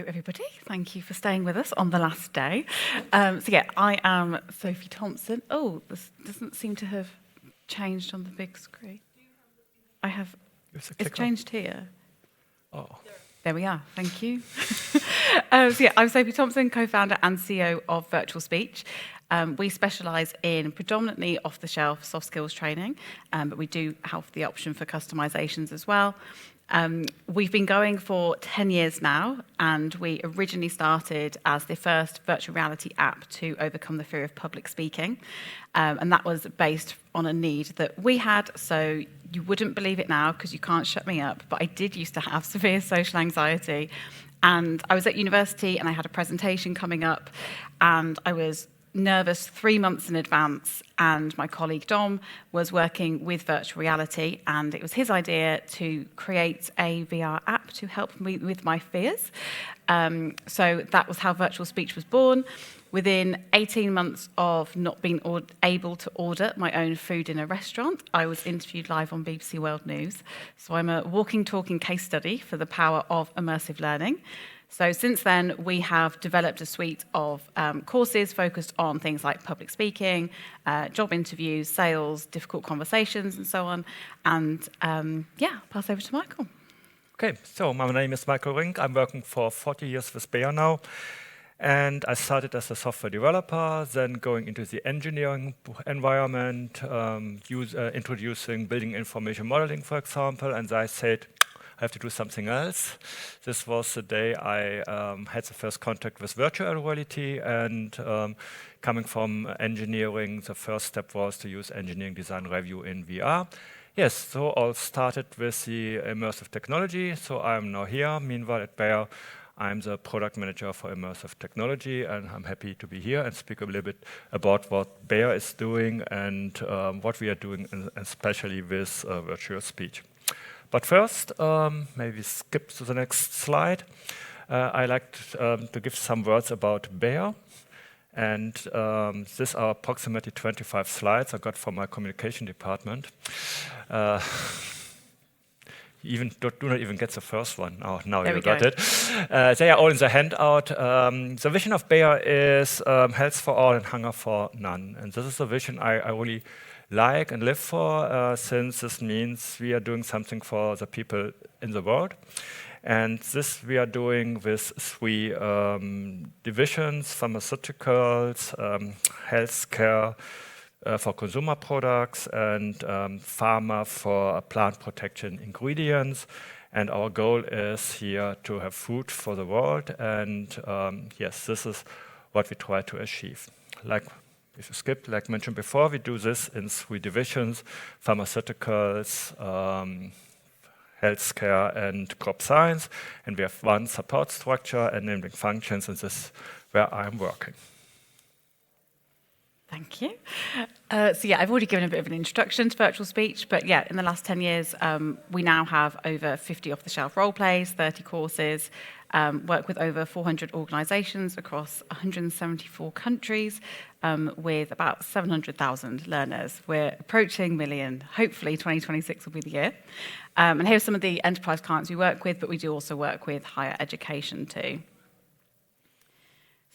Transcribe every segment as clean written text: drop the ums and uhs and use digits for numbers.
everybody. Thank you for staying with us on the last day. I am Sophie Thompson. Oh, this doesn't seem to have changed on the big screen. I have. It's changed here. Oh. There we are. Thank you. I'm Sophie Thompson, co-founder and CEO of VirtualSpeech. We specialise in predominantly off-the-shelf soft skills training, but we do have the option for customisations as well. We've been going for 10 years now, and we originally started as the first virtual reality app to overcome the fear of public speaking. And that was based on a need that we had. So you wouldn't believe it now because you can't shut me up, but I did used to have severe social anxiety. And I was at university and I had a presentation coming up, and I was nervous 3 months in advance, and my colleague Dom was working with virtual reality, and it was his idea to create a VR app to help me with my fears. So that was how VirtualSpeech was born. Within 18 months of not being able to order my own food in a restaurant, I was interviewed live on BBC World News. So I'm a walking, talking case study for the power of immersive learning. So since then, we have developed a suite of courses focused on things like public speaking, job interviews, sales, difficult conversations, and so on. And pass over to Michael. Okay, so my name is Michael Rink. I'm working for 40 years with Bayer now. And I started as a software developer, then going into the engineering environment, introducing building information modeling, for example. And I said, I have to do something else. This was the day I had the first contact with virtual reality, and coming from engineering, the first step was to use engineering design review in VR. Yes, so all started with the immersive technology. So I'm now here. Meanwhile, at Bayer, I'm the product manager for immersive technology, and I'm happy to be here and speak a little bit about what Bayer is doing and what we are doing, especially with virtual speech. But first, maybe skip to the next slide. I like to give some words about Bayer. And these are approximately 25 slides I got from my communication department. Do not even get the first one. Oh, now you got it. They are all in the handout. The vision of Bayer is health for all and hunger for none. And this is a vision I really like and live for, since this means we are doing something for the people in the world. And this we are doing with 3 divisions: pharmaceuticals, healthcare for consumer products, and pharma for plant protection ingredients. And our goal is here to have food for the world. And yes, this is what we try to achieve. If you skip, like mentioned before, we do this in 3 divisions: pharmaceuticals, healthcare, and crop science. And we have 1 support structure, enabling functions, and this is where I'm working. Thank you. I've already given a bit of an introduction to VirtualSpeech, but in the last 10 years, we now have over 50 off-the-shelf role plays, 30 courses, work with over 400 organisations across 174 countries, with about 700,000 learners. We're approaching 1 million. Hopefully 2026 will be the year. And here's some of the enterprise clients we work with, but we do also work with higher education too.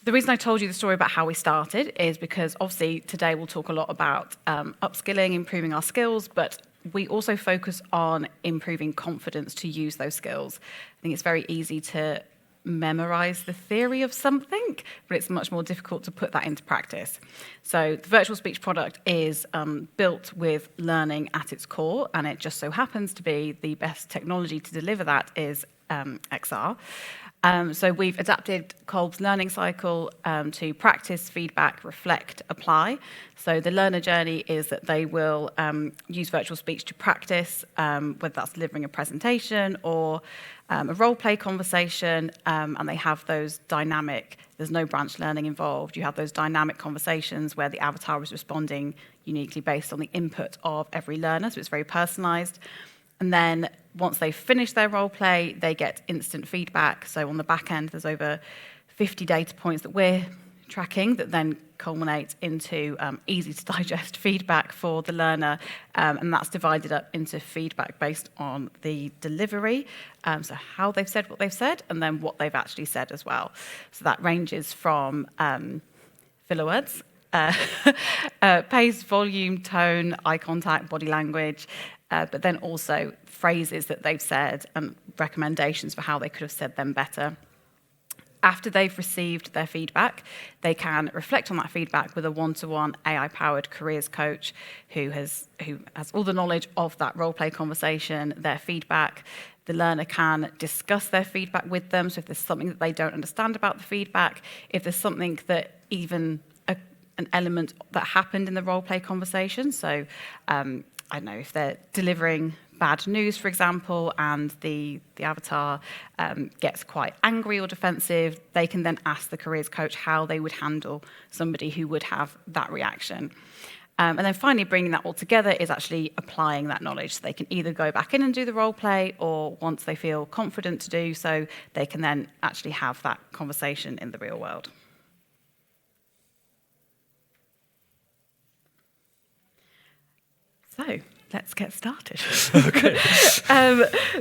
The reason I told you the story about how we started is because obviously today we'll talk a lot about upskilling, improving our skills, but we also focus on improving confidence to use those skills. I think it's very easy to memorize the theory of something, but it's much more difficult to put that into practice. So the VirtualSpeech product is built with learning at its core, and it just so happens to be the best technology to deliver that is XR. So we've adapted Kolb's learning cycle to practice, feedback, reflect, apply. So the learner journey is that they will use VirtualSpeech to practice, whether that's delivering a presentation or a role-play conversation, and they have those dynamic, there's no branch learning involved. You have those dynamic conversations where the avatar is responding uniquely based on the input of every learner, so it's very personalized. And then once they finish their role play, they get instant feedback. So on the back end, there's over 50 data points that we're tracking that then culminates into easy to digest feedback for the learner, and that's divided up into feedback based on the delivery, so how they've said what they've said, and then what they've actually said as well. So that ranges from filler words, pace, volume, tone, eye contact, body language, but then also phrases that they've said and recommendations for how they could have said them better. After they've received their feedback, they can reflect on that feedback with a one-to-one AI-powered careers coach who has all the knowledge of that role-play conversation, their feedback. The learner can discuss their feedback with them, so if there's something that they don't understand about the feedback, if there's something that even an element that happened in the role-play conversation, so I don't know, if they're delivering bad news, for example, and the avatar gets quite angry or defensive, they can then ask the careers coach how they would handle somebody who would have that reaction. And then finally, bringing that all together is actually applying that knowledge. So they can either go back in and do the role play, or once they feel confident to do so, they can then actually have that conversation in the real world. So let's get started. Okay.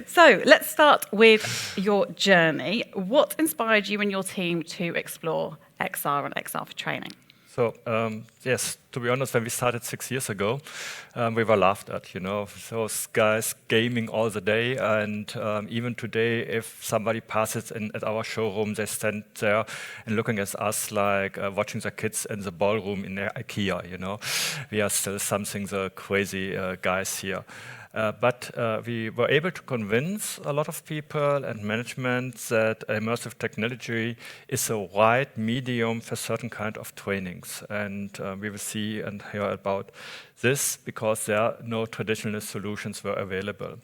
So let's start with your journey. What inspired you and your team to explore XR and XR for training? So, yes, to be honest, when we started 6 years ago, we were laughed at, those guys gaming all the day. And even today, if somebody passes in at our showroom, they stand there and looking at us like watching the kids in the ballroom in IKEA, We are still something the crazy guys here. But we were able to convince a lot of people and management that immersive technology is a right medium for certain kind of trainings. And we will see and hear about this because there are no traditional solutions were available.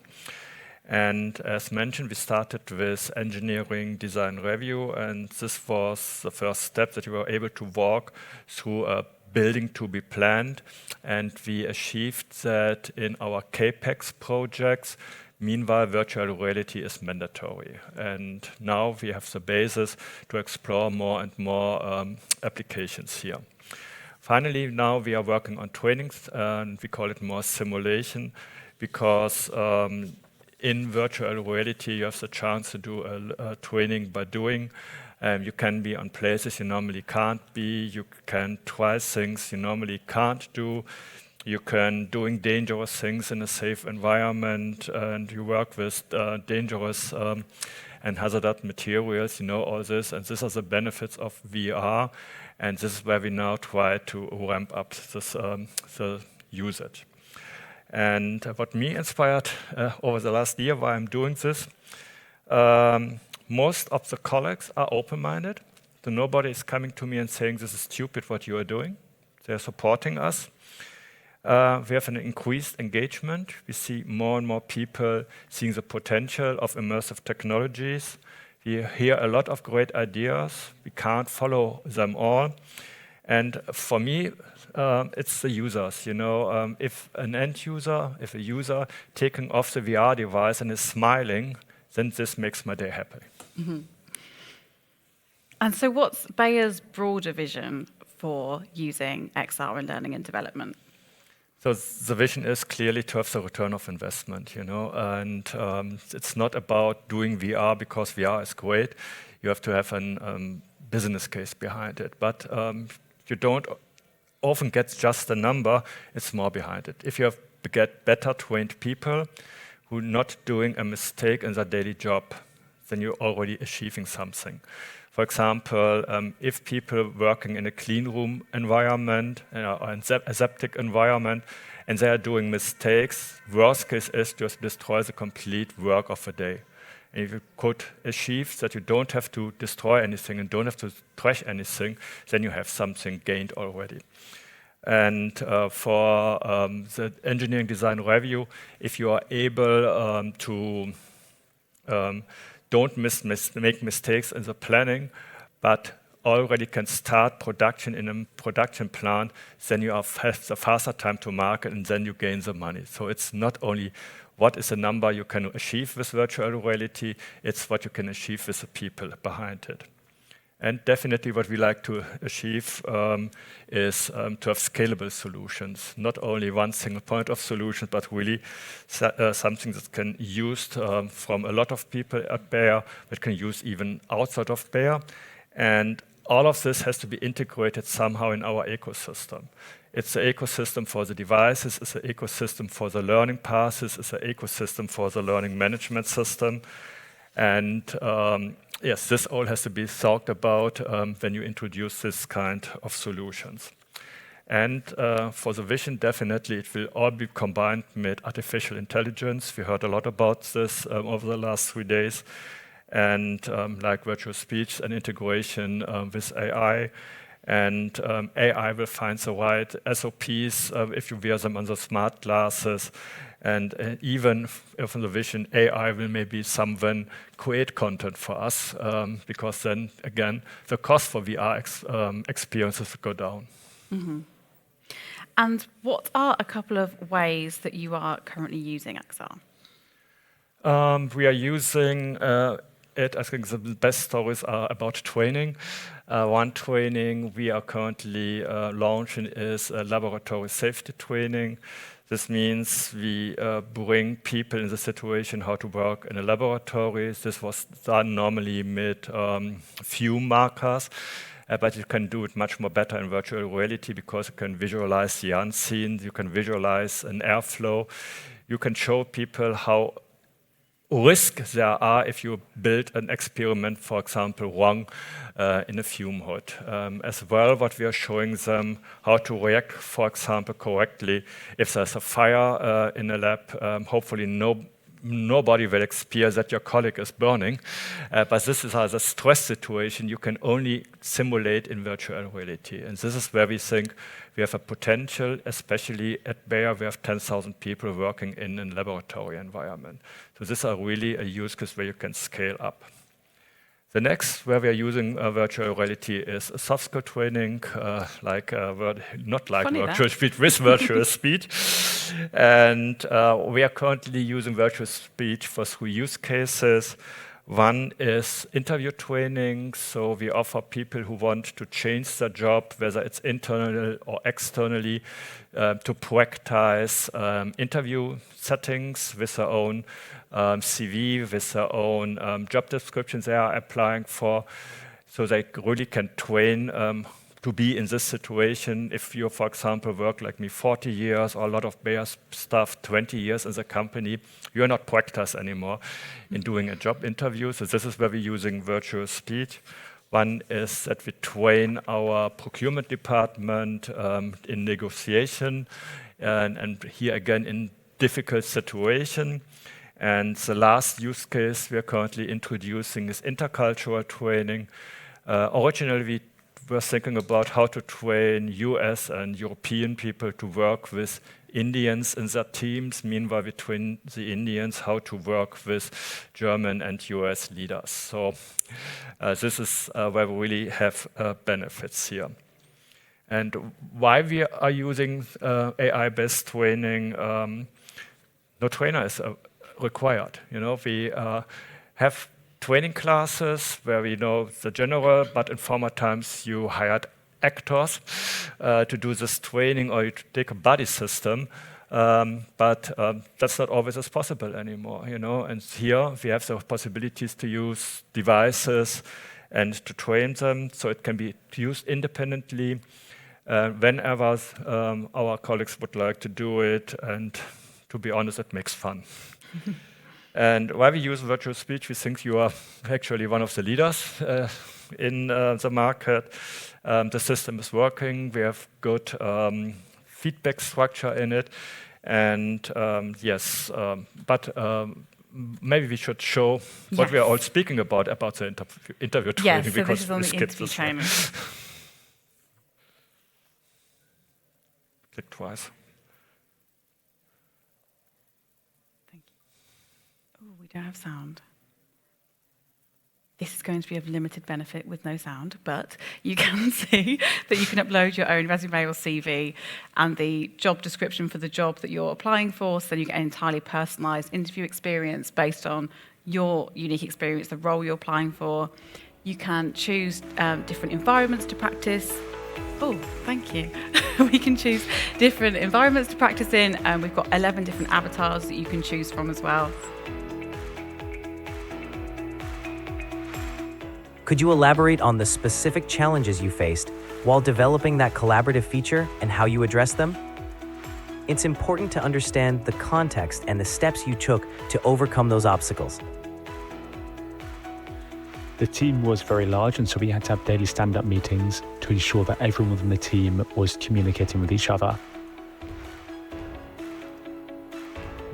And as mentioned, we started with engineering design review, and this was the first step that we were able to walk through a building to be planned, and we achieved that in our CAPEX projects. Meanwhile, virtual reality is mandatory, and now we have the basis to explore more and more applications here. Finally, now we are working on trainings, and we call it more simulation, because in virtual reality you have the chance to do a training by doing. You can be on places you normally can't be. You can try things you normally can't do. You can doing dangerous things in a safe environment, and you work with dangerous and hazardous materials, all this. And these are the benefits of VR, and this is where we now try to ramp up this the usage. And what me inspired over the last year why I'm doing this, most of the colleagues are open-minded. So nobody is coming to me and saying, this is stupid what you are doing. They're supporting us. We have an increased engagement. We see more and more people seeing the potential of immersive technologies. We hear a lot of great ideas. We can't follow them all. And for me, it's the users. If an end user, if a user taking off the VR device and is smiling, then this makes my day happy. Mm-hmm. And so what's Bayer's broader vision for using XR in learning and development? So the vision is clearly to have the return of investment, and it's not about doing VR because VR is great. You have to have a business case behind it. But you don't often get just a number, it's more behind it. If you get better trained people who are not doing a mistake in their daily job, then you're already achieving something. For example, if people working in a clean room environment or in a aseptic environment and they are doing mistakes, worst case is just destroy the complete work of a day. And if you could achieve that you don't have to destroy anything and don't have to trash anything, then you have something gained already. And for the engineering design review, if you are able to don't make mistakes in the planning, but already can start production in a production plant, then you have the faster time to market, and then you gain the money. So it's not only what is the number you can achieve with virtual reality, it's what you can achieve with the people behind it. And definitely what we like to achieve is to have scalable solutions, not only one single point of solution, but really something that can be used from a lot of people at Bayer, that can use even outside of Bayer. And all of this has to be integrated somehow in our ecosystem. It's an ecosystem for the devices, it's an ecosystem for the learning passes, it's an ecosystem for the learning management system. And yes, this all has to be thought about when you introduce this kind of solutions. And for the vision, definitely it will all be combined with artificial intelligence. We heard a lot about this over the last 3 days. And like virtual speech and integration with AI. And AI will find the right SOPs if you wear them on the smart glasses. And even from the vision, AI will maybe someone create content for us, because then, again, the cost for VR experiences will go down. Mm-hmm. And what are a couple of ways that you are currently using XR? We are using it. I think the best stories are about training. One training we are currently launching is laboratory safety training. This means we bring people in the situation how to work in a laboratory. This was done normally with few markers, but you can do it much more better in virtual reality because you can visualize the unseen, you can visualize an airflow, you can show people how risks there are if you build an experiment, for example, wrong in a fume hood. As well, what we are showing them how to react, for example, correctly if there's a fire in a lab. Hopefully nobody will experience that your colleague is burning, but this is a stress situation you can only simulate in virtual reality. And this is where we think we have a potential, especially at Bayer, we have 10,000 people working in a laboratory environment. So this is really a use case where you can scale up. The next where we are using virtual reality is soft skill training, not like Funny virtual that. speech, with virtual speech. And we are currently using virtual speech for 3 use cases. One is interview training. So we offer people who want to change their job, whether it's internal or externally, to practice interview settings with their own CV, with their own job descriptions they are applying for, so they really can train to be in this situation. If you, for example, work like me 40 years, or a lot of Bayer staff 20 years in the company, you are not practiced anymore in doing a job interview. So this is where we're using virtual speech. One is that we train our procurement department in negotiation, and here again in difficult situation. And the last use case we are currently introducing is intercultural training. Originally, we were thinking about how to train US and European people to work with Indians in their teams. Meanwhile, we train the Indians how to work with German and US leaders. So this is where we really have benefits here. And why we are using AI-based training, no trainer is required. We have training classes where we know the general, but in former times you hired actors to do this training, or you take a buddy system, but that's not always as possible anymore. And here we have the possibilities to use devices and to train them, so it can be used independently whenever our colleagues would like to do it. And to be honest, it makes fun. And why we use virtual speech, we think you are actually one of the leaders in the market. The system is working. We have good feedback structure in it. And yes, but maybe we should show what we are all speaking about the interview training. Yes, so because this is on we the skipped interview this training. Click twice. We don't have sound. This is going to be of limited benefit with no sound, but you can see that you can upload your own resume or CV and the job description for the job that you're applying for, so then you get an entirely personalised interview experience based on your unique experience, the role you're applying for. You can choose different environments to practice. Oh, thank you. We can choose different environments to practice in, and we've got 11 different avatars that you can choose from as well. Could you elaborate on the specific challenges you faced while developing that collaborative feature and how you addressed them? It's important to understand the context and the steps you took to overcome those obstacles. The team was very large, and so we had to have daily stand-up meetings to ensure that everyone within the team was communicating with each other.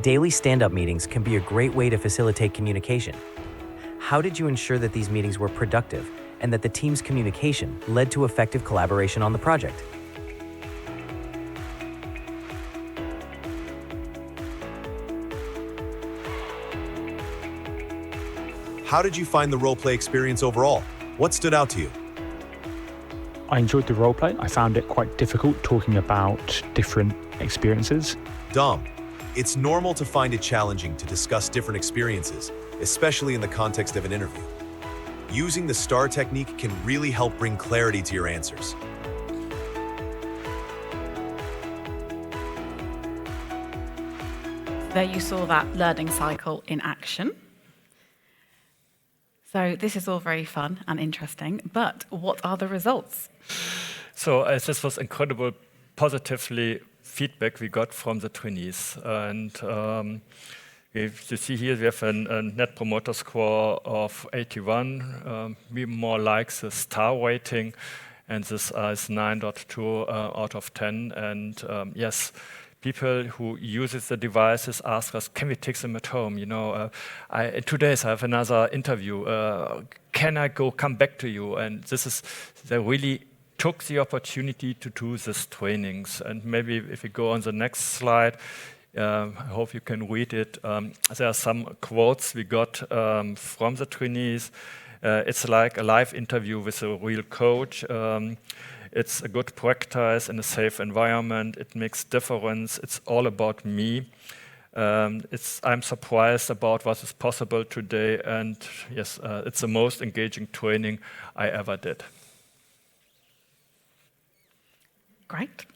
Daily stand-up meetings can be a great way to facilitate communication. How did you ensure that these meetings were productive and that the team's communication led to effective collaboration on the project? How did you find the roleplay experience overall? What stood out to you? I enjoyed the roleplay. I found it quite difficult talking about different experiences. Dom, it's normal to find it challenging to discuss different experiences, especially in the context of an interview. Using the STAR technique can really help bring clarity to your answers. There you saw that learning cycle in action. So this is all very fun and interesting, but what are the results? So this was incredible positively feedback we got from the trainees. And if you see here, we have a net promoter score of 81. We more like the star rating, and this is 9.2 out of 10. And yes, people who use the devices ask us, can we take them at home? You know, in 2 days I have another interview. Can I come back to you? And they really took the opportunity to do these trainings. And maybe if we go on the next slide, I hope you can read it. There are some quotes we got from the trainees. It's like a live interview with a real coach. It's a good practice in a safe environment. It makes difference. It's all about me. I'm surprised about what is possible today. And yes, it's the most engaging training I ever did. Great.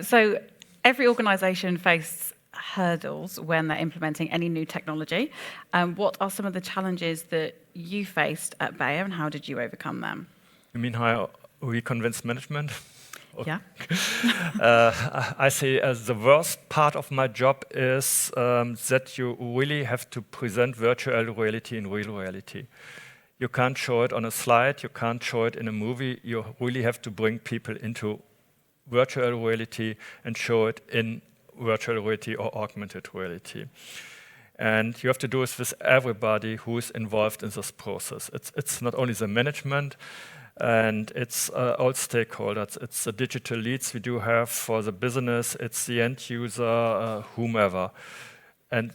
So every organization faces hurdles when they're implementing any new technology. What are some of the challenges that you faced at Bayer, and how did you overcome them? You mean how we convince management? Yeah. I say the worst part of my job is that you really have to present virtual reality in real reality. You can't show it on a slide, you can't show it in a movie, you really have to bring people into virtual reality and show it in virtual reality or augmented reality. And you have to do this with everybody who is involved in this process. It's not only the management, and it's all stakeholders. It's the digital leads we do have for the business. It's the end user, whomever. And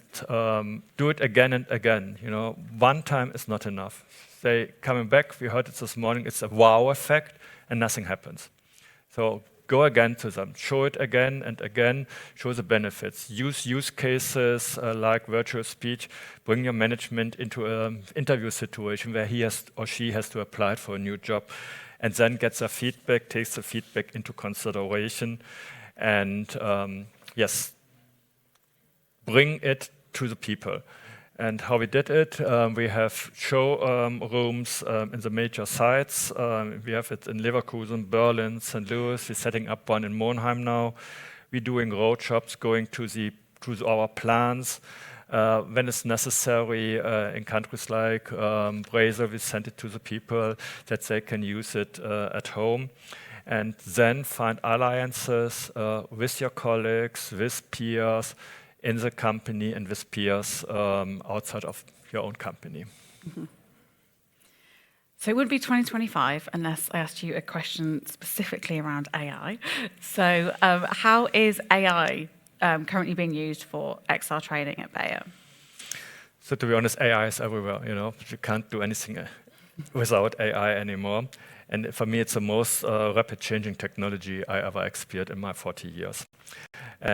do it again and again. You know, one time is not enough. They coming back. We heard it this morning. It's a wow effect, and nothing happens. So go again to them. Show it again and again. Show the benefits. Use cases like virtual speech. Bring your management into an interview situation where he has or she has to apply for a new job, and then get their feedback, takes the feedback into consideration, and yes, bring it to the people. And how we did it, we have show rooms in the major sites. We have it in Leverkusen, Berlin, St. Louis. We're setting up one in Monheim now. We're doing roadshops, going to our plants. When it's necessary in countries like Brazil, we send it to the people that they can use it at home. And then find alliances with your colleagues, with peers, in the company and with peers outside of your own company. Mm-hmm. So it would be 2025 unless I asked you a question specifically around AI. So how is AI currently being used for XR training at Bayer? So to be honest, AI is everywhere. You know, you can't do anything without AI anymore. And for me, it's the most rapid changing technology I ever experienced in my 40 years.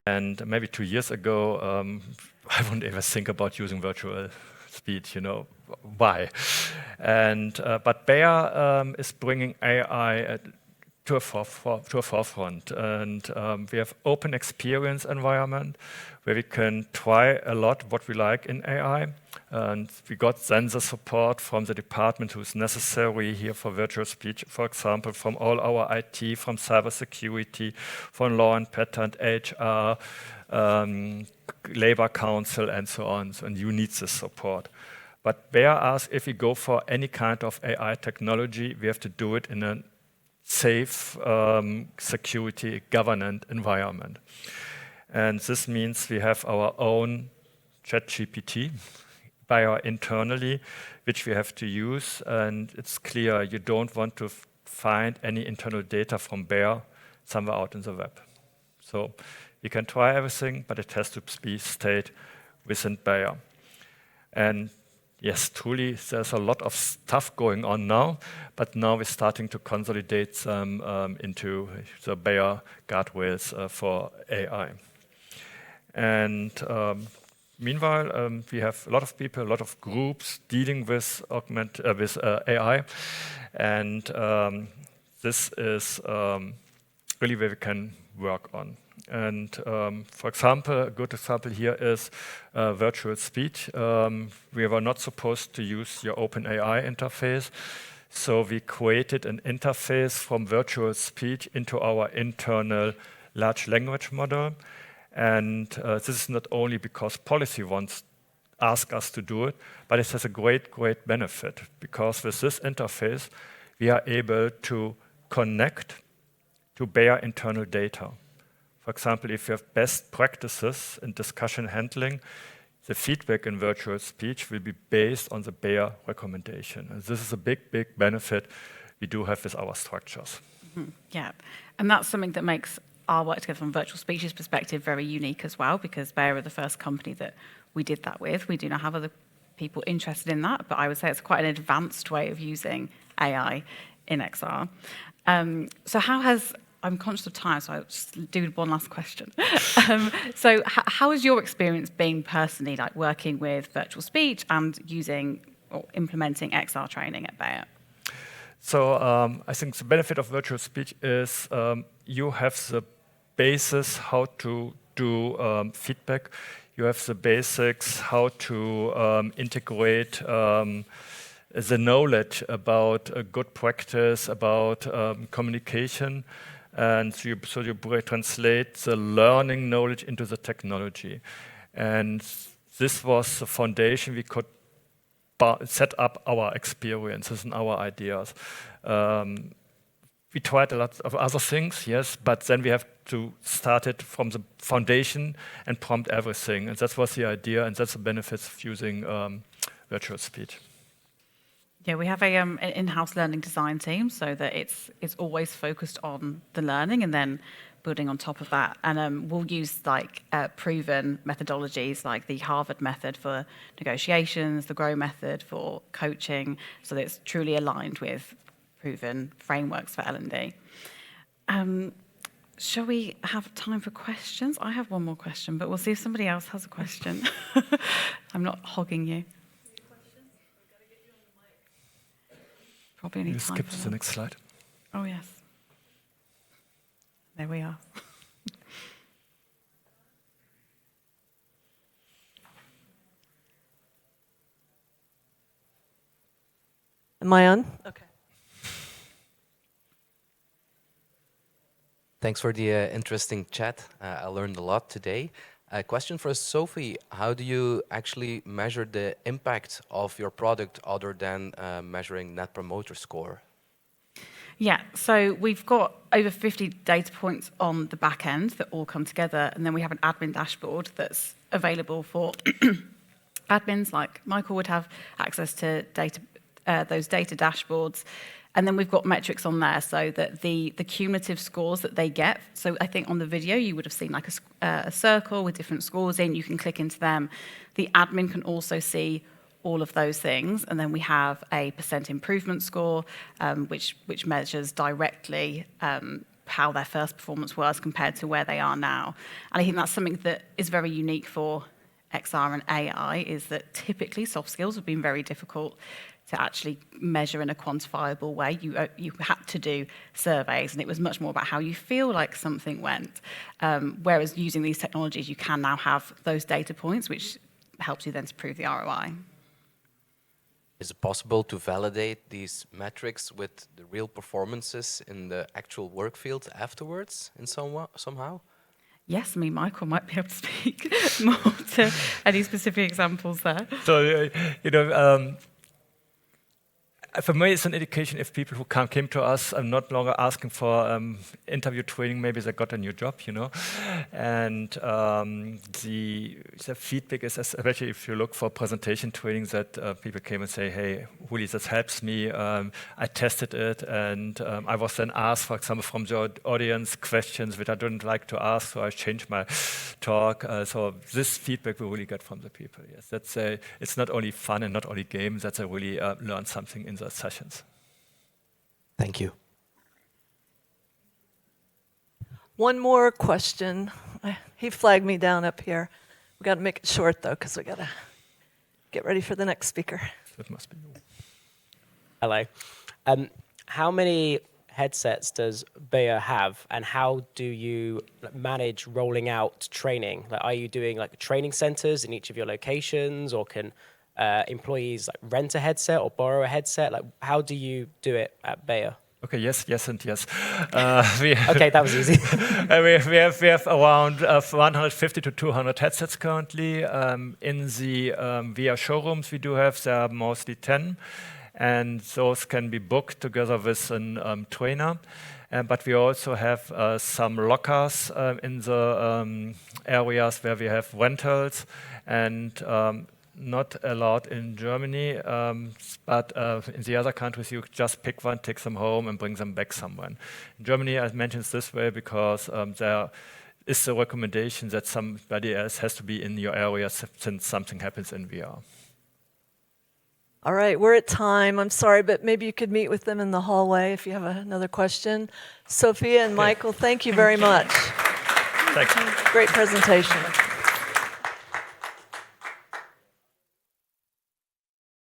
And maybe 2 years ago, I wouldn't ever think about using virtual speed, why? And but Bayer is bringing AI to a forefront, and we have open experience environment where we can try a lot what we like in AI. And we got sensor support from the department who's necessary here for virtual speech, for example, from all our IT, from cybersecurity, from law and patent, HR, labor council, and so on. And you need this support. But Bayer asks if we go for any kind of AI technology, we have to do it in a safe, security, governance environment. And this means we have our own ChatGPT Bayer internally, which we have to use. And it's clear you don't want to find any internal data from Bayer somewhere out in the web. So you can try everything, but it has to be stayed within Bayer. And yes, truly, there's a lot of stuff going on now, but now we're starting to consolidate them into the Bayer guardrails for AI. And meanwhile, we have a lot of people, a lot of groups dealing with AI, and this is really where we can work on. And for example, a good example here is virtual speech. We were not supposed to use your OpenAI interface, so we created an interface from virtual speech into our internal large language model. And this is not only because policy asks us to do it, but it has a great, great benefit, because with this interface, we are able to connect to Bayer internal data. For example, if you have best practices in discussion handling, the feedback in virtual speech will be based on the Bayer recommendation. And this is a big, big benefit we do have with our structures. Mm-hmm. Yeah, and that's something that makes our work together from virtual speech's perspective very unique as well, because Bayer are the first company that we did that with. We do not have other people interested in that, but I would say it's quite an advanced way of using AI in XR. So how has, I'm conscious of time, so I'll just do one last question. So how has your experience been personally, like working with virtual speech and using or implementing XR training at Bayer? So I think the benefit of virtual speech is you have the basis how to do feedback. You have the basics how to integrate the knowledge about good practice, about communication. And so you translate the learning knowledge into the technology. And this was the foundation we could set up our experiences and our ideas. We tried a lot of other things, yes, but then we have to start it from the foundation and prompt everything. And that was the idea, and that's the benefits of using virtual speech. Yeah, we have an in-house learning design team, so that it's always focused on the learning and then building on top of that. And we'll use proven methodologies like the Harvard method for negotiations, the GROW method for coaching, so that it's truly aligned with proven frameworks for L&D. Shall we have time for questions? I have one more question, but we'll see if somebody else has a question. I'm not hogging you. Probably need time. Skip to the next slide. Oh, yes. There we are. Am I on? Okay. Thanks for the interesting chat. I learned a lot today. A question for Sophie: how do you actually measure the impact of your product other than measuring Net Promoter Score? Yeah, so we've got over 50 data points on the back end that all come together, and then we have an admin dashboard that's available for admins like Michael would have access to data, those data dashboards. And then we've got metrics on there so that the cumulative scores that they get, so I think on the video you would have seen like a circle with different scores in, you can click into them. The admin can also see all of those things, and then we have a % improvement score, which measures directly how their first performance was compared to where they are now. And I think that's something that is very unique for XR and AI is that typically soft skills have been very difficult to actually measure in a quantifiable way. You had to do surveys, and it was much more about how you feel like something went. Whereas using these technologies, you can now have those data points, which helps you then to prove the ROI. Is it possible to validate these metrics with the real performances in the actual work field afterwards in somehow? Yes, I mean, Michael might be able to speak more to any specific examples there. So, for me, it's an indication if people who came to us are not longer asking for interview training, maybe they got a new job, And the feedback is, especially if you look for presentation training, that people came and say, hey, really, this helps me. I tested it, and I was then asked, for example, from the audience questions which I didn't like to ask, so I changed my talk. So this feedback we really get from the people, yes. It's not only fun and not only games, that they really learn something in the sessions. Thank you. One more question. He flagged me down up here. We got to make it short, though, because we got to get ready for the next speaker. That must be you. Hello. How many headsets does Bayer have, and how do you manage rolling out training? Are you doing training centers in each of your locations, or can employees rent a headset or borrow a headset? How do you do it at Bayer? Okay, yes, and yes. Okay, that was easy. we have around 150 to 200 headsets currently. In the VR showrooms we do have, there are mostly 10, and those can be booked together with a trainer. But we also have some lockers in the areas where we have rentals, and not allowed in Germany, but in the other countries you just pick one, take them home and bring them back somewhere. In Germany I mentioned it this way because there is a recommendation that somebody else has to be in your area since something happens in VR. All right, we're at time. I'm sorry, but maybe you could meet with them in the hallway if you have another question. Sophia and Michael, thank you very much. Thanks. Great presentation.